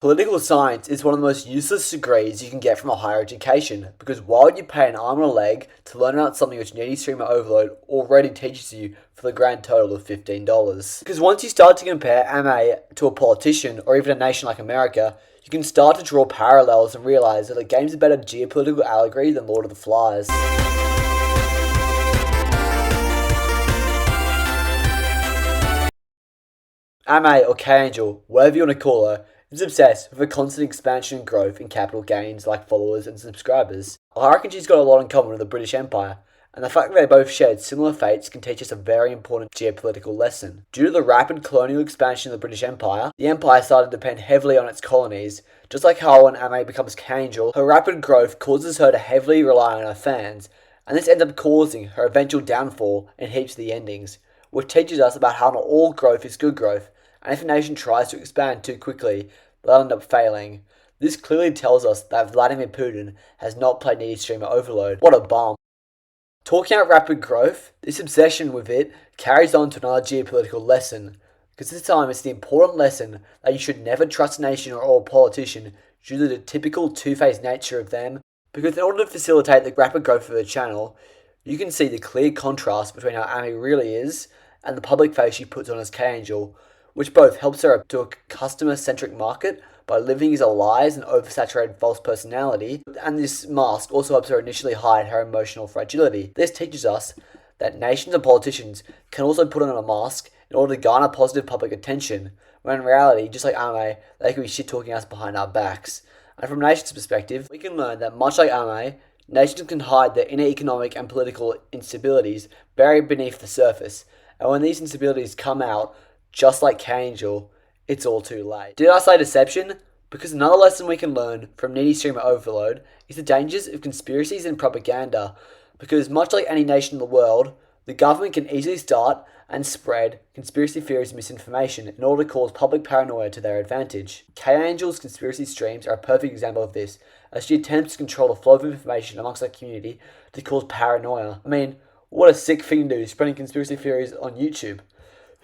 Political science is one of the most useless degrees you can get from a higher education, because why would you pay an arm and a leg to learn about something which Needy Streamer Overload already teaches you for the grand total of $15? Because once you start to compare MA to a politician or even a nation like America, you can start to draw parallels and realise that the game's a better geopolitical allegory than Lord of the Flies. MA or K-Angel, whatever you want to call her, is obsessed with a constant expansion and growth in capital gains like followers and subscribers. I reckon she's got a lot in common with the British Empire, and the fact that they both shared similar fates can teach us a very important geopolitical lesson. Due to the rapid colonial expansion of the British Empire, the empire started to depend heavily on its colonies. Just like how when MA becomes K-Angel, her rapid growth causes her to heavily rely on her fans, and this ends up causing her eventual downfall in heaps of the endings, which teaches us about how not all growth is good growth, and if a nation tries to expand too quickly, they'll end up failing. This clearly tells us that Vladimir Putin has not played Needy Streamer Overload. What a bum. Talking about rapid growth, this obsession with it carries on to another geopolitical lesson, because this time it's the important lesson that you should never trust a nation or a politician due to the typical two-faced nature of them, because in order to facilitate the rapid growth of the channel, you can see the clear contrast between how Amy really is and the public face she puts on as K-Angel, which both helps her to a customer-centric market by living as a lies and oversaturated false personality, and this mask also helps her initially hide her emotional fragility. This teaches us that nations and politicians can also put on a mask in order to garner positive public attention, when in reality, just like Ame, they could be shit-talking us behind our backs. And from a nation's perspective, we can learn that much like Ame, nations can hide their inner economic and political instabilities buried beneath the surface, and when these instabilities come out, just like K-Angel, it's all too late. Did I say deception? Because another lesson we can learn from Needy Streamer Overload is the dangers of conspiracies and propaganda. Because much like any nation in the world, the government can easily start and spread conspiracy theories and misinformation in order to cause public paranoia to their advantage. K-Angel's conspiracy streams are a perfect example of this, as she attempts to control the flow of information amongst her community to cause paranoia. I mean, what a sick thing to do, spreading conspiracy theories on YouTube.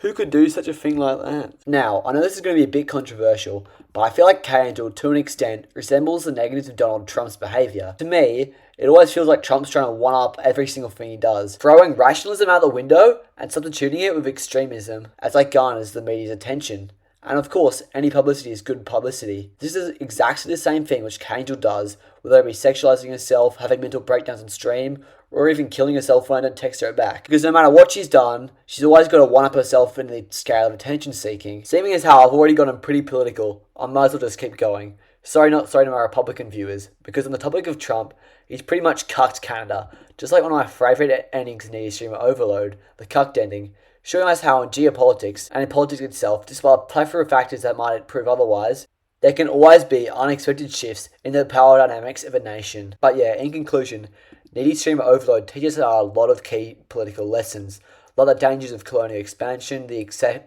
Who could do such a thing like that? Now, I know this is going to be a bit controversial, but I feel like K-Angel, to an extent, resembles the negatives of Donald Trump's behaviour. To me, it always feels like Trump's trying to one-up every single thing he does, throwing rationalism out the window and substituting it with extremism, as that garners the media's attention. And of course, any publicity is good publicity. This is exactly the same thing which K-Angel does, whether it be sexualizing herself, having mental breakdowns on stream, or even killing herself when I don't text her back. Because no matter what she's done, she's always got to one-up herself in the scale of attention seeking. Seeming as how I've already gotten pretty political, I might as well just keep going. Sorry to my Republican viewers, because on the topic of Trump, he's pretty much cucked Canada, just like one of my favourite endings in Needy Streamer Overload, the cucked ending, showing us how in geopolitics, and in politics itself, despite a plethora of factors that might prove otherwise, there can always be unexpected shifts in the power dynamics of a nation. But yeah, in conclusion, Needy Streamer Overload teaches us a lot of key political lessons, like the dangers of colonial expansion, the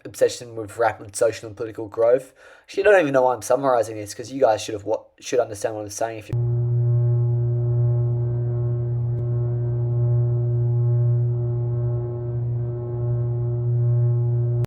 obsession with rapid social and political growth. Actually, I don't even know why I'm summarising this, because you guys should understand what I'm saying if you...